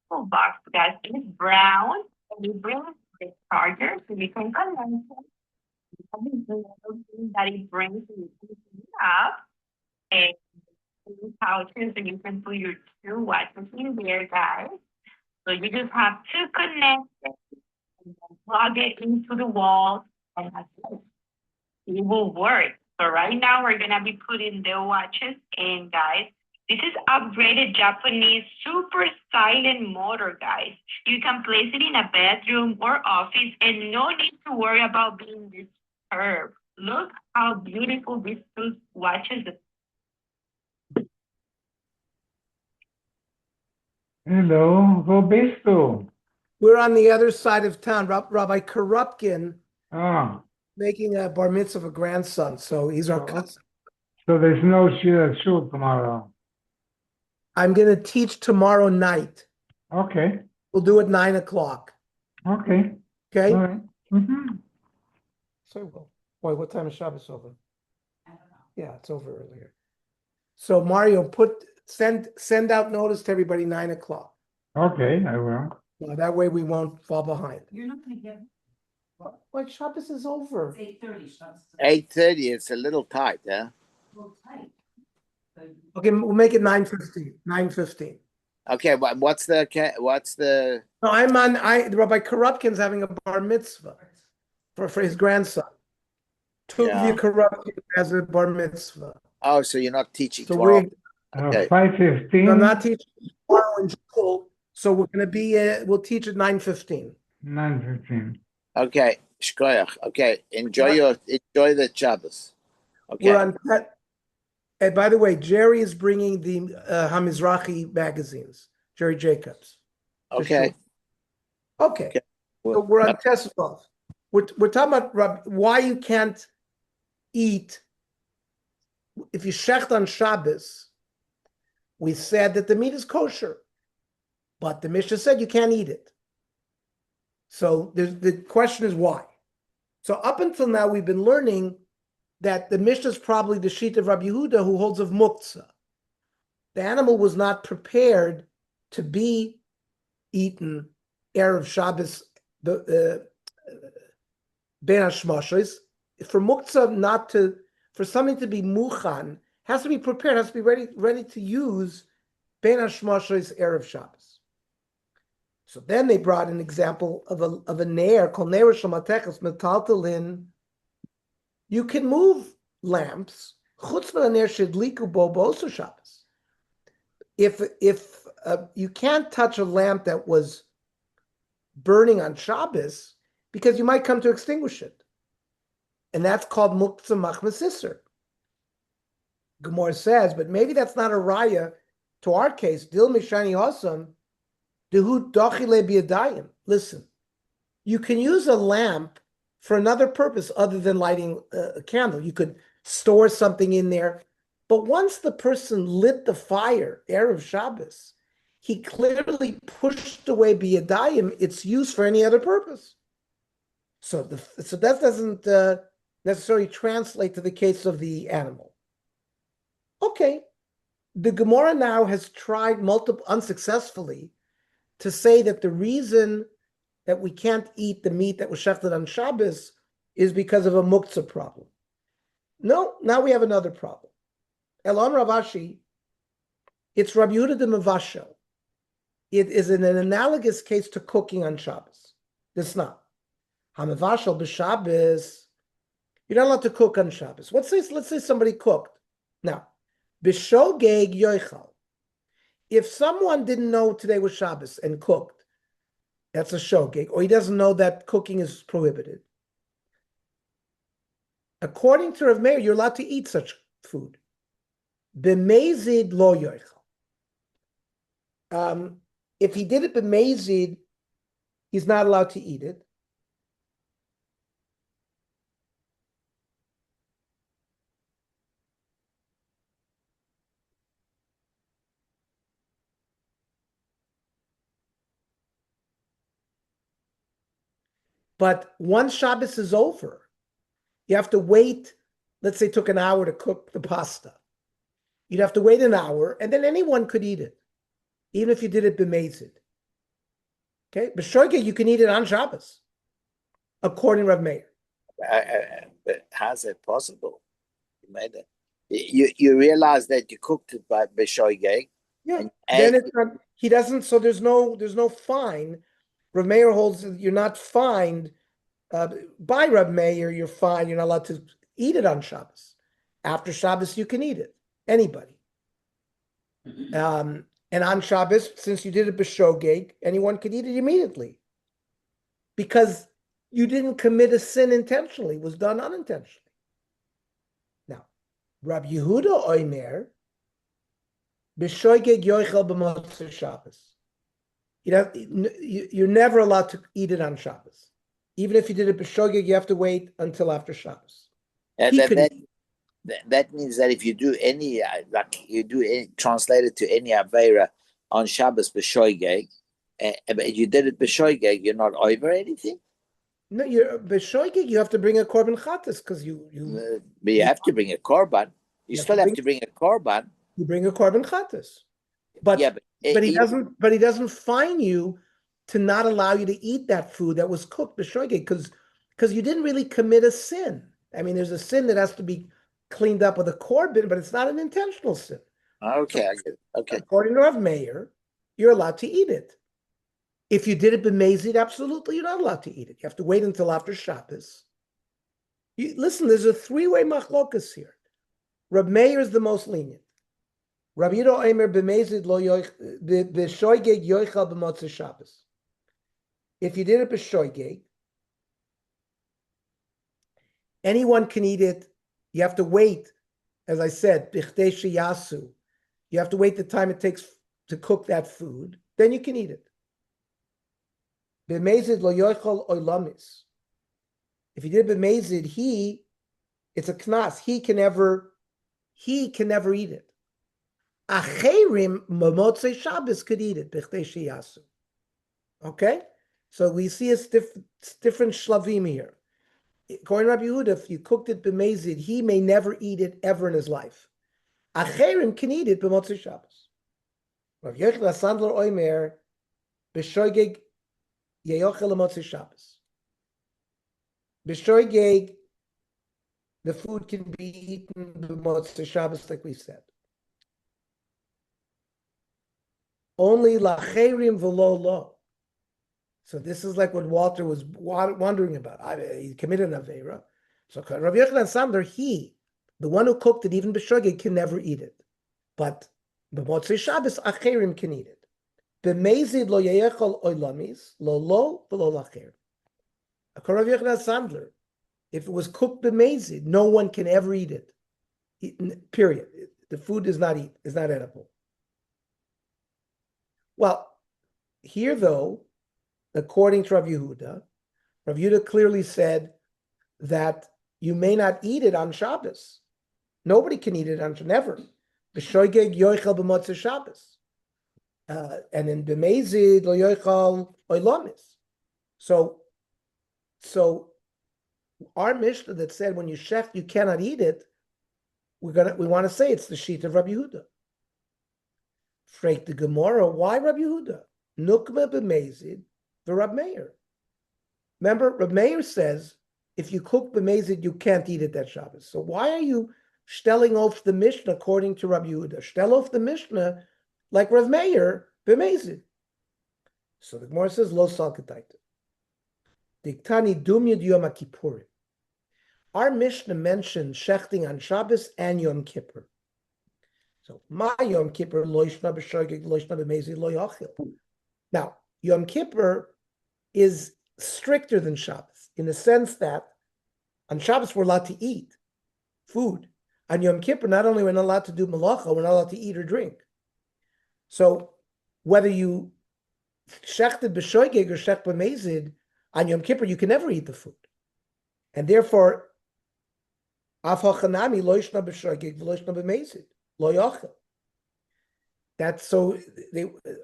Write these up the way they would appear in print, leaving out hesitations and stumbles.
One box, guys. It's brown. And you bring the charger so you can connect it. And the little thing that it brings you up. And two pouches, and you can put your two watches in there, guys. So you just have to connect it and then plug it into the wall, and that's it. It will work. So right now we're gonna be putting the watches in, guys. This is upgraded Japanese super silent motor, guys. You can place it in a bedroom or office and no need to worry about being disturbed. Look how beautiful these two watches. Hello, Roberto. We're on the other side of town. Rabbi Korupkin Oh, making a bar mitzvah of a grandson. So he's our cousin. so there's no shul tomorrow. I'm going to teach tomorrow night. Okay, We'll do it 9 o'clock. okay, Okay? all right. Mm-hmm. So, well, boy, what time is Shabbos over? I don't know. Yeah, it's over earlier. So Mario, send out notice to everybody 9 o'clock. Okay, I will. That way we won't fall behind. You're not gonna get Like Shabbos is over. 8:30, Shabbos. 8:30, it's a little tight, huh? A little tight. Okay, we'll make it 9:15. 9:15. Okay, what's the? No, Rabbi Korupkin's having a bar mitzvah for his grandson. Tuvia Korupkin has a bar mitzvah. Oh, so you're not teaching So tomorrow? we're Okay. 5:15. I'm not teaching tomorrow in school, so we're going to be. We'll teach at 9:15. 9:15. Okay, shkoyach. Okay, enjoy the Shabbos. Okay. We're on. And by the way, Jerry is bringing the Hamizrahi magazines. Jerry Jacobs. Okay. Okay. Okay. So we're on Tesvav. We're talking about why you can't eat if you shecht on Shabbos. We said that the meat is kosher, but the Mishnah said you can't eat it. So the question is why. So up until now, we've been learning that the Mishnah is probably the sheet of Rabbi Yehuda who holds of muktzah. The animal was not prepared to be eaten Erev Shabbos, the Ben Hashmashos. For muktzah for something to be muchan, has to be prepared, has to be ready to use Ben Hashmashos Erev Shabbos. So then they brought an example of a nair called Neir Shamateches Metaltalin. You can move lamps. Chutz v'aner shedliku bo b'oser Shabbos. If you can't touch a lamp that was burning on Shabbos because you might come to extinguish it, and that's called muktzah machmas isser. Gemara says, but maybe that's not a raya to our case. Dil mishani hasam dehu dochile biyadayim. Listen, you can use a lamp for another purpose other than lighting a candle. You could store something in there. But once the person lit the fire, Erev Shabbos, he clearly pushed away biyadayim its use for any other purpose. So that doesn't necessarily translate to the case of the animal. Okay. The Gemara now has tried unsuccessfully to say that the reason that we can't eat the meat that was shechted on Shabbos is because of a muktzah problem. No, now we have another problem. Elon Ravashi, it's Rabbi Yehuda de Mavashel. It is an analogous case to cooking on Shabbos. It's not. Hamavashel b'Shabbos, you're not allowed to cook on Shabbos. Let's say somebody cooked. Now, b'shogeg yoichal. If someone didn't know today was Shabbos and cooked, that's a shogeg, or he doesn't know that cooking is prohibited. According to Rav Meir, you're allowed to eat such food. B'mezid lo yoichal. If he did it b'mezid, he's not allowed to eat it. But once Shabbos is over, you have to wait. Let's say it took an hour to cook the pasta. You'd have to wait an hour, and then anyone could eat it. even if you did it b'mezid. Okay, b'shoigeg you can eat it on Shabbos, according to Rav Meir. But how's it possible? You made it. You realize that you cooked it by b'shoigeg. Yeah. Then it's not. He doesn't. So there's no fine. Rav Meir holds that you're not fined by Rav Meir. You're fine. You're not allowed to eat it on Shabbos. After Shabbos, you can eat it. Anybody. And on Shabbos, since you did it b'shogeg, anyone could eat it immediately, because you didn't commit a sin intentionally; it was done unintentionally. Now, Rabbi Yehuda Oimer, b'shogeg yoichel b'motzei Shabbos. You're never allowed to eat it on Shabbos. Even if you did it b'shogeg, you have to wait until after Shabbos. That means that if you do any, translate it to any Aveira on Shabbos b'shoigeg, but you did it b'shoigeg, you're not over anything? No, you're b'shoigeg, you have to bring a korban chatas, because but you have to bring a korban. You still have to bring a korban. You bring a korban chatas. But he doesn't fine you to not allow you to eat that food that was cooked b'shoigeg, because you didn't really commit a sin. I mean, there's a sin that has to be cleaned up with a korban, but it's not an intentional sin. Okay, so, okay. According to Rav Meir, you're allowed to eat it. If you did it b'mezid, absolutely, you're not allowed to eat it. You have to wait until after Shabbos. Listen, there's a three-way machlokas here. Rav Meir is the most lenient. Rabbi Yehuda Omer b'mezid lo b'shoigeg yoichal b'motzei Shabbos. If you did it b'shoigeg, anyone can eat it. You have to wait, as I said, b'chtei sheyasu. You have to wait the time it takes to cook that food. Then you can eat it. B'mezid lo yoichal oilamis. If you did b'mezid, it's a knas. He can never eat it. Acherim motzei Shabbos could eat it. B'chtei sheyasu. Okay, so we see it's different shlavim here. According to Rabbi Yehuda, if you cooked it b'mezid, he may never eat it ever in his life. Acherim can eat it b'motzei Shabbos. Rav Yochanan Sandler Oimer b'shoigeg yeyochel b'motzei Shabbos. B'shoigeg, the food can be eaten b'motzei Shabbos, like we said. Only lacherim v'lo lo. So this is like what Walter was wondering about. He committed an aveira. So Rabbi Yochanan Sandler, the one who cooked it, even b'shogeg, can never eat it. But b'motzei Shabbos, acherim can eat it. B'mezid lo yeyechol oilamis, lo v'lo lacherim. According to Rabbi Yochanan Sandler, if it was cooked b'mezid, no one can ever eat it. Period. The food is not edible. Well, here though, according to Rav Yehuda clearly said that you may not eat it on Shabbos. Nobody can eat it on Shabbos, never. B'shoigeg yoichel b'motzei Shabbos. And in b'mezid lo yoichel oilamis. So our Mishnah that said when you shecht you cannot eat it, we want to say it's the sheet of Rabbi Yehuda. Frek the Gemara, why Rabbi Yehuda? Nukma b'mezid v'Rab Meir. Remember, Rab Meir says if you cook b'mezid, you can't eat it that Shabbos. So why are you stelling off the Mishnah according to Rabbi Yehuda? Stell off the Mishnah like Rav Meir b'mezid. So the Gemara says lo salkataita. Diktani dumyud yom kippurim. Our Mishnah mentioned shechting on Shabbos and Yom Kippur. So my Yom Kippur lo yishna b'shogeg lo yishna b'mezid lo yachil. Now Yom Kippur is stricter than Shabbos in the sense that on Shabbos we're allowed to eat food. On Yom Kippur, not only we're not allowed to do malacha, we're not allowed to eat or drink. So whether you shechted b'shoigeg or shech b'mezid, on Yom Kippur you can never eat the food, and therefore af hachanami lo yishna b'shoigeg v'lo yishna b'mezid lo yachel. That's so.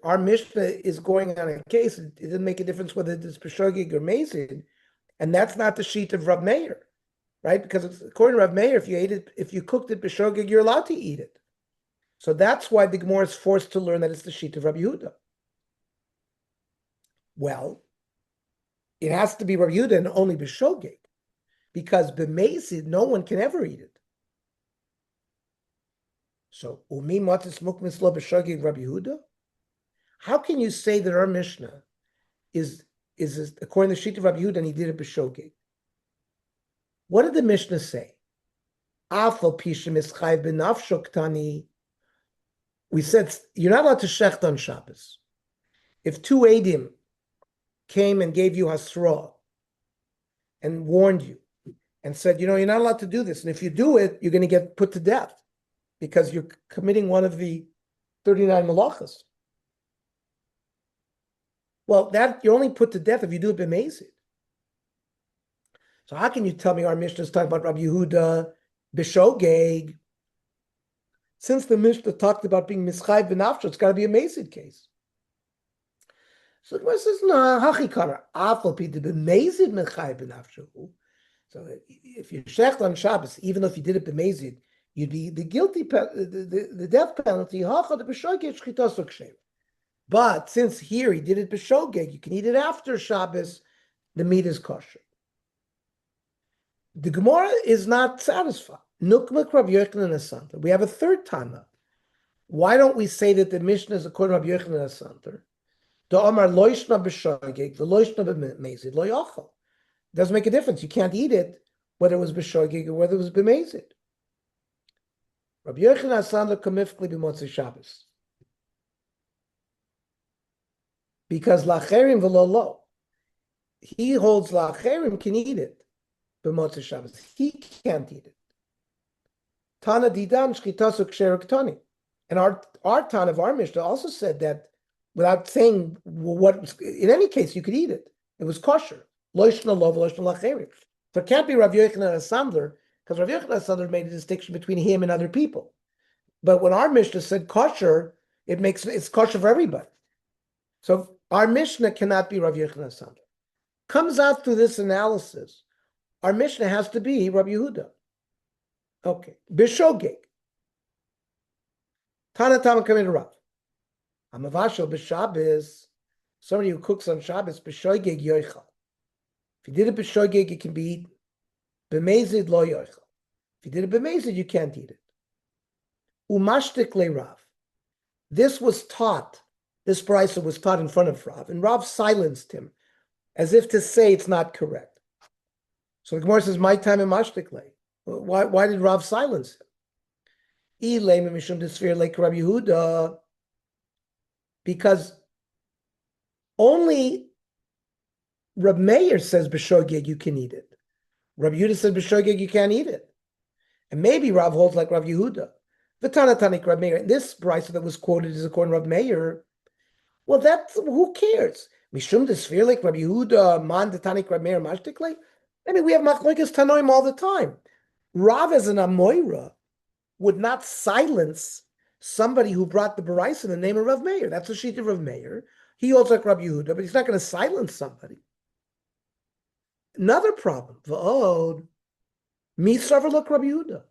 Our Mishnah is going on a case. It doesn't make a difference whether it's b'shogeg or mezid, and that's not the sheet of Rav Meir, right? Because according to Rav Meir, if you cooked it b'shogeg, you're allowed to eat it. So that's why the Gemara is forced to learn that it's the sheet of Rabbi Yehuda. Well, it has to be Rabbi Yehuda and only b'shogeg, because b'mezid no one can ever eat it. So umi matis mukmis lo b'shogeg Rabbi Yehuda. How can you say that our Mishnah is according to the sheet of Rabbi Yehuda and he did it b'shogeg? What did the Mishnah say? Afal pishim ischayv b'nafsho ktani. We said you're not allowed to shecht on Shabbos. If two Eidim came and gave you hasra and warned you and said, you're not allowed to do this, and if you do it, you're going to get put to death because you're committing one of the 39 malachas. Well, that you're only put to death if you do it b'mezid. So how can you tell me our Mishnah is talking about Rabbi Yehuda b'shogeg? Since the Mishnah talked about being mischayv b'nafsho, it's got to be a mezid case. So the Gemara says, no, hachikara, afal pita b'mezid mischayv b'nafsho. So if you shecht on Shabbos, even if you did it b'mezid, you'd be the guilty, the death penalty. Hachad b'shogeg shchitas ukshem. But since here he did it b'shogeg, you can eat it after Shabbos. The meat is kosher. The Gemara is not satisfied. Nukmak Rabbi Yochanan Asanter. We have a third Tana. Why don't we say that the Mishnah is according to Rabbi Yochanan Asanter? The Omar loishna b'shogeg, the loishna b'mezid lo yachal. Doesn't make a difference. You can't eat it whether it was b'shogeg or whether it was b'mezid. Rabbi Yochanan Asanter kamifkli b'motzei Shabbos. Because lacherim v'lo lo. He holds lacherim can eat it b'motzei Shabbos. He can't eat it. Tana didan shchitasu ksher ktani. And our Tana of our Mishnah also said that without saying what, in any case, you could eat it. It was kosher. Loishna lo v'loishna lacherim. So it can't be Rav Yochanan Asandler, because Rav Yochanan Asandler made a distinction between him and other people. But when our Mishnah said kosher, it's kosher for everybody. So our Mishnah cannot be Rav Yochanan Asandler. Comes out through this analysis, our Mishnah has to be Rabbi Yehuda. Okay. B'shogeg. Tana Tama coming to Rav. Amavashel b'Shabbos. Somebody who cooks on Shabbos, b'shogeg yoichal. If you did it b'shogeg, it can be eaten. B'mezid lo yoichal. If you did it b'mezid, you can't eat it. Umashtik le Rav. This was taught. This brisa was taught in front of Rav, and Rav silenced him, as if to say it's not correct. So the Gemara says, "My time in mashtik le." Why did Rav silence him? Because only Rab Meir says b'shogeg you can eat it. Rab Yehuda says b'shogeg you can't eat it. And maybe Rav holds like Rav Yehuda. V'tana tanik Rab Meir. This brisa that was quoted is according to Rab Meir. Well, who cares? Mishum desfir like Rab Yehuda man tanik Rab Meir mashtikle. I mean, we have machlokas tanoim all the time. Rav as an Amoira would not silence somebody who brought the Barais in the name of Rav Meir. That's the sheet of Rav Meir. He holds like Rabbi Yehuda, but he's not going to silence somebody. Another problem. V'od, misaver look Rabbi Yehuda.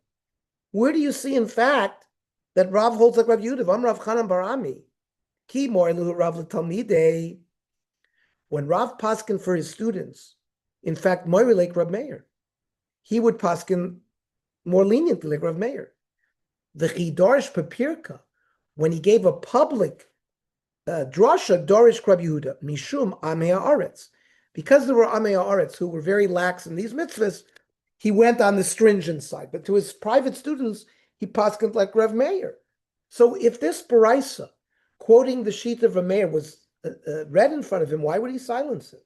Where do you see, in fact, that Rav holds like Rabbi Yehuda? Vam Rav Chanan Barami. Ki mor elu Rav l'talmidei. When Rav paskin for his students, in fact, Moira like Rav Meir, he would paskin more leniently like Rav Meir. The Chidarish Papirka, when he gave a public drasha, Dorish Rabbi Yehuda, Mishum Amei Haaretz. Because there were Amei Haaretz who were very lax in these mitzvahs, he went on the stringent side. But to his private students, he paskined like Rav Meir. So if this Baraisa, quoting the sheet of Rav Meir, was read in front of him, why would he silence it?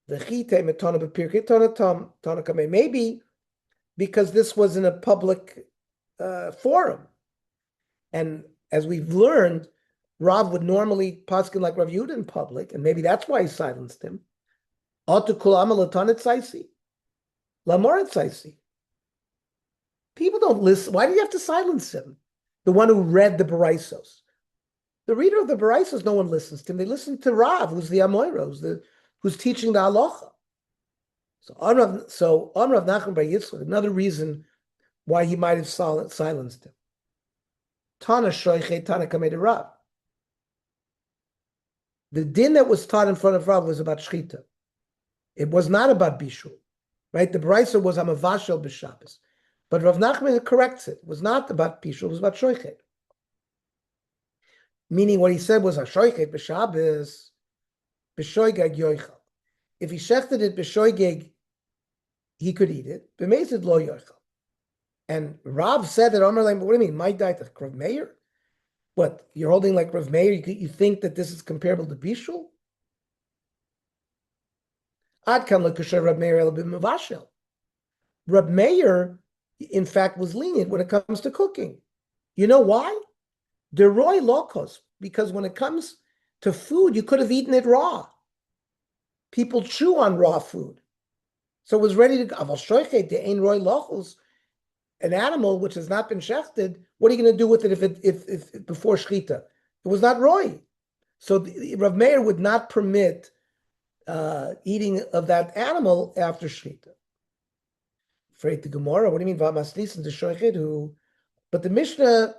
The Chite Metana Papirka, Tana Kamei. Maybe because this was in a public forum. And as we've learned, Rav would normally paskin like Rav Yehuda in public, and maybe that's why he silenced him. People don't listen. Why do you have to silence him? The one who read the Baraisos. The reader of the Baraisos, no one listens to him. They listen to Rav, who's the Amoira, who's teaching the halacha. So Rav Nachman Bar Yitzchak, another reason why he might have silenced him. Tana shoichet, Tana kamei Rav. The din that was taught in front of Rav was about shchita. It was not about bishul, right? The brisa was amavashel b'Shabbos, but Rav Nachman corrects it. It was not about bishul; it was about shoichet. Meaning, what he said was a shoichet b'Shabbos, b'shoigeg yoichal. If he shechted it b'shoigeg, he could eat it. B'meisid lo yoichal. And Rav said that Amar Leim, what do you mean? My diet, Rav Meir? What, you're holding like Rav Meir? You think that this is comparable to bishul? Ad kan l'kasher Rav Meir el b'mavashel. Rav Meir, in fact, was lenient when it comes to cooking. You know why? Deroy lokos, because when it comes to food, you could have eaten it raw. People chew on raw food. So it was ready to go. Aval shoichet de'ein roy lokos, an animal which has not been shechted, what are you going to do with it if before shchita? It was not roy. So Rav Meir would not permit eating of that animal after shchita. Afraid the Gemara, what do you mean? V'amaslisin to shoichet? But the Mishnah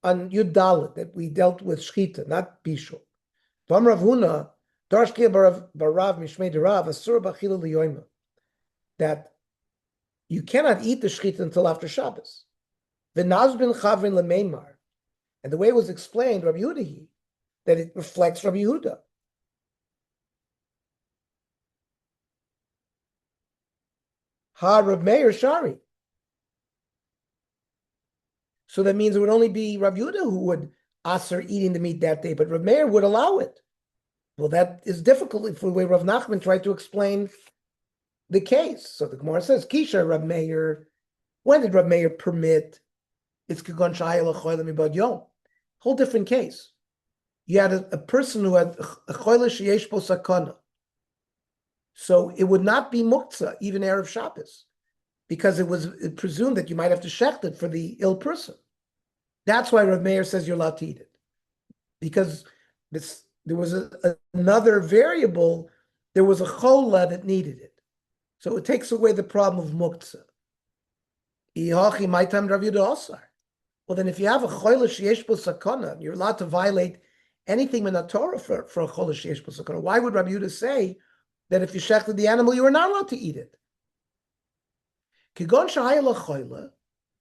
on Yud Dalet that we dealt with shchita, not bishul. Vam Rav Huna, Darshkia barav mishmei derav asur b'achila liyoyma, that you cannot eat the shchita until after Shabbos. V'naz bin chavrin lemeimar, and the way it was explained, Rabbi Yehuda, that it reflects Rabbi Yehuda. Ha Rav Meir Shari. So that means it would only be Rav Yehuda who would aser eating the meat that day, but Rav Meir would allow it. Well, that is difficult for the way Rav Nachman tried to explain the case. So the Gemara says, Kisha Rav Meir, when did Rav Meir permit? It's Kagon Shayel Achoyla Mibad Yom. Whole different case. You had a person who had a Choyla Sheyesh Po Sakana. So it would not be muktzah, even Erev Shabbos, because it presumed that you might have to shecht it for the ill person. That's why Rav Meir says you're allowed to eat it. Because there was another variable, there was a chola that needed it. So it takes away the problem of muktzah. Well, then if you have a chola sheyesh bo sakana, you're allowed to violate anything in the Torah for a chola sheyesh bo sakana. Why would Rabbi Yehuda say that if you shechted the animal, you were not allowed to eat it? Kigon shahayla chola,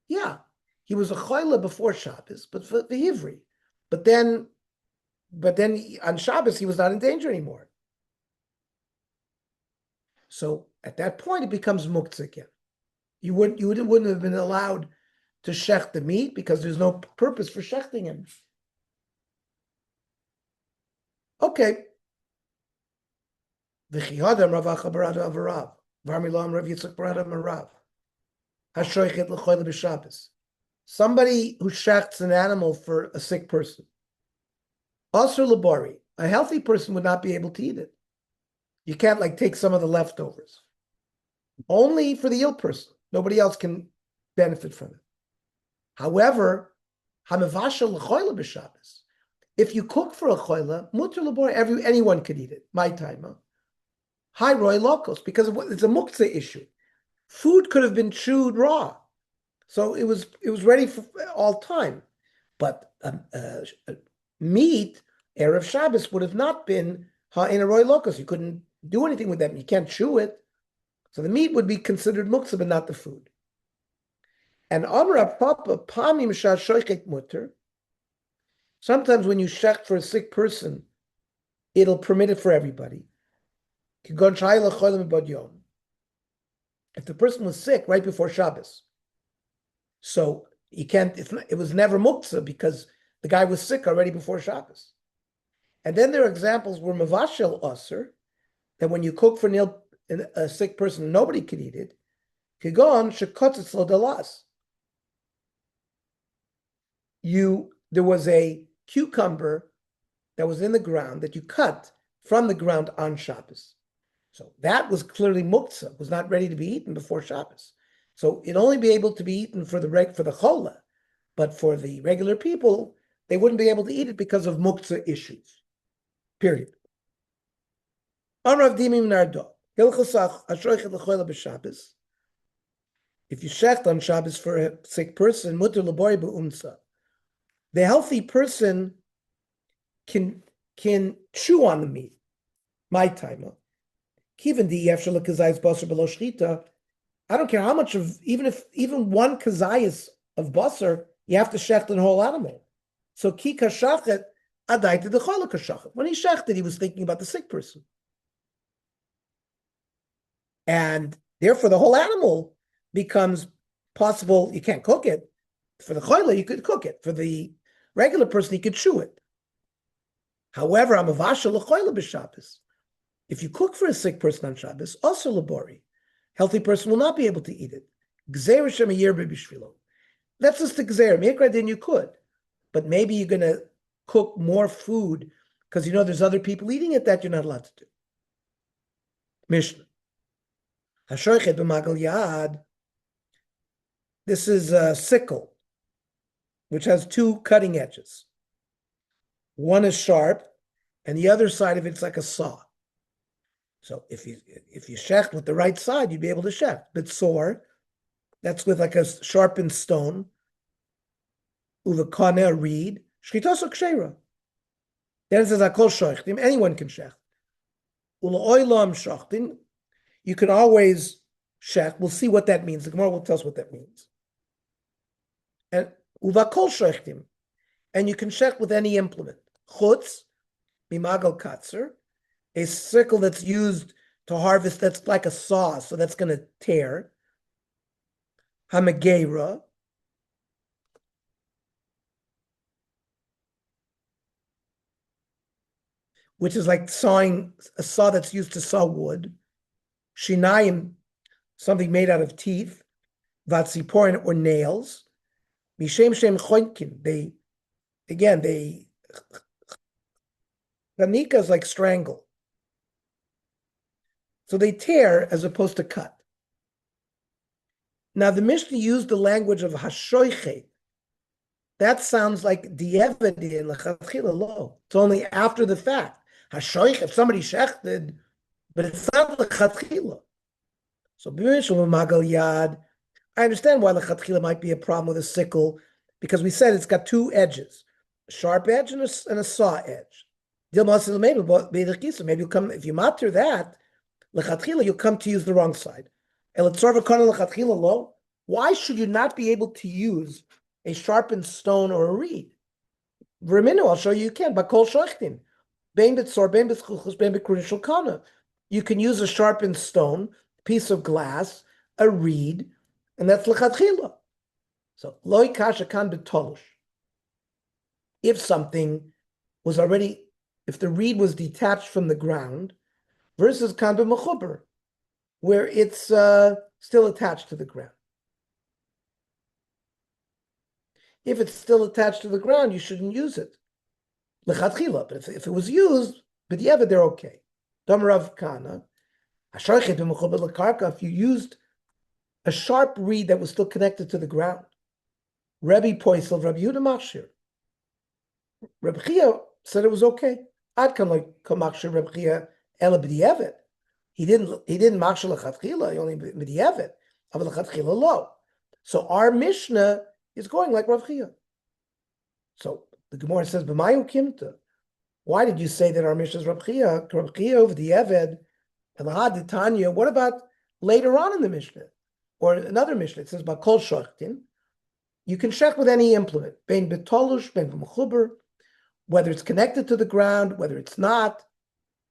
yeah, he was a chola before Shabbos, but for the Hivri. But then on Shabbos, he was not in danger anymore. So at that point, it becomes muktzah again. You wouldn't have been allowed to shecht the meat because there's no purpose for shechting him. Okay. V'chiyadam Ravacha barada avarav. Varmilam Rav Yitzchak barada marav. Hashoichet l'choyle b'Shabbos. Somebody who shechts an animal for a sick person. Asur labari. A healthy person would not be able to eat it. You can't take some of the leftovers. Only for the ill person. Nobody else can benefit from it. However, hamevashel l'choyle b'Shabbos. If you cook for a choyle, mutar labari, anyone could eat it. My time. High roy locos, because it's a muktzah issue. Food could have been chewed raw, so it was ready for all time. But meat, erev Shabbos, would have not been in a roy locos. You couldn't do anything with that. You can't chew it, so the meat would be considered muktzah, but not the food. And Amra Papa Pamim Shashoichet Mutter. Sometimes when you shecht for a sick person, it'll permit it for everybody. If the person was sick right before Shabbos, so you can't. It was never muktzah because the guy was sick already before Shabbos. And then there are examples where mavashel aser, that when you cook for a sick person, nobody could eat it. Kigon shekotzitz lo dalas. There was a cucumber that was in the ground that you cut from the ground on Shabbos. So that was clearly muktzah, was not ready to be eaten before Shabbos. So it'd only be able to be eaten for the chola, but for the regular people, they wouldn't be able to eat it because of muktzah issues. Period. If you shecht on Shabbos for a sick person, mutar labori be'umsa. The healthy person can chew on the meat. My timer. Even the efshel kazayis basar below shchita. I don't care how much of even one kazayis of basar, you have to shecht the whole animal. So ki kashachet adaita the chala kashachet. When he shechted, he was thinking about the sick person, and therefore the whole animal becomes possible. You can't cook it. For the chayla, you could cook it. For the regular person, he could chew it. However, I'm a vasha l'chayla b'Shabbos. If you cook for a sick person on Shabbos, also labori, healthy person will not be able to eat it. Gzeir shem yirbe b'shvilo. That's just the gzeir. Mikra then you could, but maybe you're going to cook more food because you know there's other people eating it that you're not allowed to do. Mishnah. Hashoichet b'magal yad. This is a sickle, which has two cutting edges. One is sharp, and the other side of it's like a saw. So if you shecht with the right side, you'd be able to shecht. But sore, that's with like a sharpened stone. Uvakane, a reed. Shchitaso kshera. Then it says akol shochtim. Anyone can shecht. Ulaoilam shochtim. You can always shecht. We'll see what that means. The Gemara will tell us what that means. And uvakol shochtim. And you can shecht with any implement. Chutz, mimagal katzer. A sickle that's used to harvest, that's like a saw, so that's going to tear. Hamagera. Which is like sawing, a saw that's used to saw wood. Shinayim, something made out of teeth. Vatziporin, or nails. Mishem shem choinkin. Chanika is like strangle. So they tear as opposed to cut. Now the Mishnah used the language of hashoichet. That sounds like dievedi and lechatchila lo. It's only after the fact. Hashoichet, if somebody shechted, but it's not lechatchila. So b'mishul magal yad. I understand why lechatchila might be a problem with a sickle, because we said it's got two edges, a sharp edge and a saw edge. Maybe you'll come, if you matter that, lechatchila, you'll come to use the wrong side. Why should you not be able to use a sharpened stone or a reed? I'll show you can. You can use a sharpened stone, piece of glass, a reed, and that's lechatchila. So loy kasha kan betolush. If something was already, if the reed was detached from the ground, versus kan b'mechuber, where it's still attached to the ground. If it's still attached to the ground, you shouldn't use it. Lechatchila, but if it was used, but yeah, they're okay. Damarav kana, if you used a sharp reed that was still connected to the ground, Rebbe Poisel, Rabbi Yehuda Machshir. Rabbi Chia said it was okay. I'd come like Machshir Rabbi Chia ela b'di'evet. He didn't machshir lechatchila. He only b'di'evet. Aval lechatchila lo. So our Mishnah is going like Rav Chia. So the Gemara says, "B'mayu kimta." Why did you say that our Mishnah is Rav Chia? Rav Chia over the Eved, Elahad Tanya. What about later on in the Mishnah or another Mishnah? It says, "Bakol shachtin." You can check with any implement, bein betolush, bein b'mechuber, whether it's connected to the ground, whether it's not.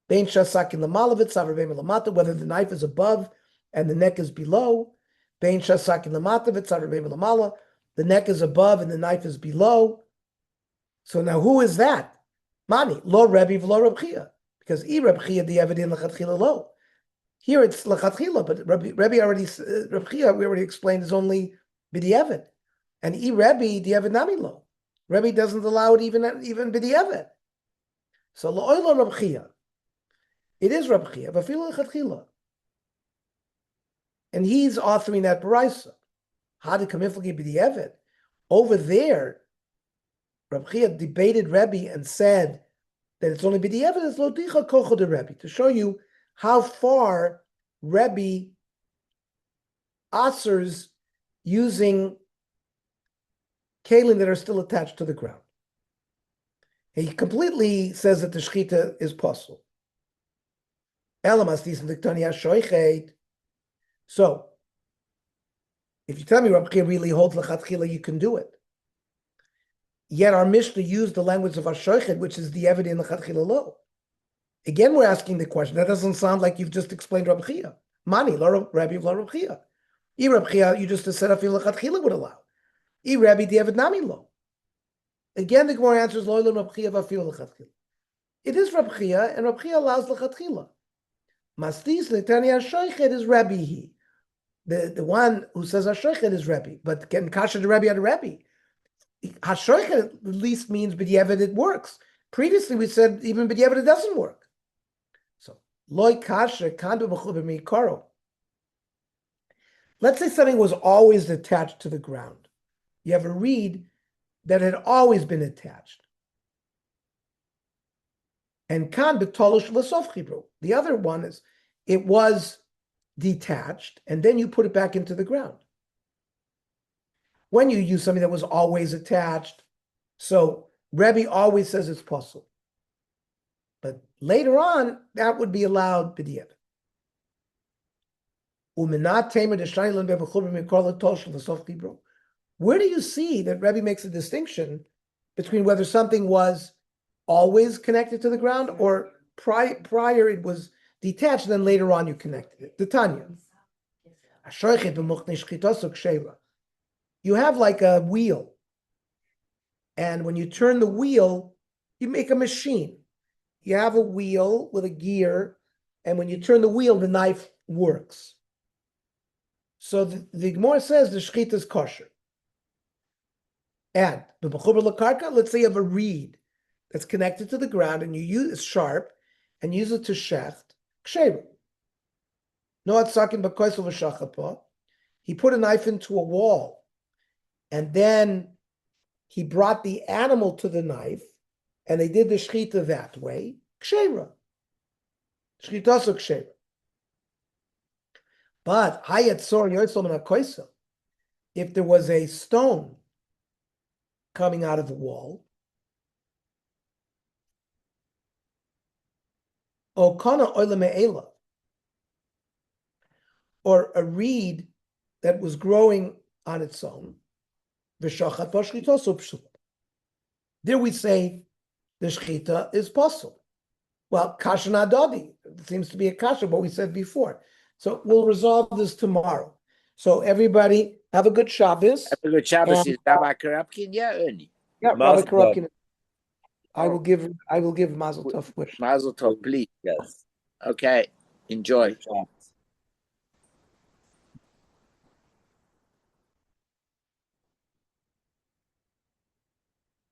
Bein shasakin lamalavit, savar bein lamata, whether the knife is above and the neck is below. Bein shasakin lamatavit, savar bein lamala, the neck is above and the knife is below. So now who is that? Mani, lo Rebbe v'lo Reb Chia, because Reb Chia the evidin lechatchila lo. Here it's lechatchila, but Rebbe already, Reb Chia we already explained is only b'di'evet, and Rebbe the evid nami lo. Rebbe doesn't allow it even b'di'evet. So lo'oilo Reb Chia. It is Reb Chia, v'afilo lechatchila, and he's authoring that baraisa. How to come in b'di'evet? Over there, Reb Chia debated Rebbe and said that it's only b'di'evet is lo dicha kocho de Rebbe, to show you how far Rebbe asers using kalim that are still attached to the ground. He completely says that the shechita is possible. So, if you tell me Rabbi Chia really holds lechatchila, you can do it. Yet our Mishnah used the language of Ashochet, which is the evidence lechatchila lo. Again, we're asking the question. That doesn't sound like you've just explained Rabbi Chia. Mani, lo Rabbi, lo Rabbi Chia. I Rabbi Chia, you just said afil lechatchila would allow. I Rabbi, the evid nami lo. Again, the Gemara answers lo Rabbi Chia v'afil lechatchila. It is Rabbi Chia, and Rabbi Chia allows lechatchila. Mastis Netani Ashochet is Rabbi he. The one who says Ashochet is Rabbi, but can kasha the Rabbi on the Rabbi. Hashochet at least means b'diavad it works. Previously we said even b'diavad it doesn't work. So loy kasha kandu b'chuber mikaro. Let's say something was always attached to the ground. You have a reed that had always been attached. And kan b'tolosh l'sof chibru. The other one is it was detached and then you put it back into the ground. When you use something that was always attached, so Rebbe always says it's possible. But later on, that would be allowed b'diavad. Where do you see that Rebbe makes a distinction between whether something was always connected to the ground or prior it was detached, and then later on you connected it? The Tanya. You have like a wheel, and when you turn the wheel, you make a machine. You have a wheel with a gear, and when you turn the wheel, the knife works. So the Gemara says the shechita is kosher. And the b'chuber l'karka, let's say you have a reed that's connected to the ground, and you use it's sharp, and use it to shecht ksheru. No atzakin b'koisel v'shachapa. He put a knife into a wall. And then he brought the animal to the knife, and they did the shechita that way. Kshera. Shechita so kshera. But hayatzor yotzol min hakoisel, if there was a stone coming out of the wall, or kana oile me'ela, or a reed that was growing on its own, there we say the shechita is possible. Well, kasha nadadi, it seems to be a kasha, what we said before. So we'll resolve this tomorrow. So everybody have a good Shabbos. Have a good Shabbos. And, Is Rabbi Karapkin? Yeah, Ernie. Yeah, Mazel Rabbi Karupkin. I will give Mazel Tov wish. Mazel tov, please. Yes. Okay. Enjoy. Ciao.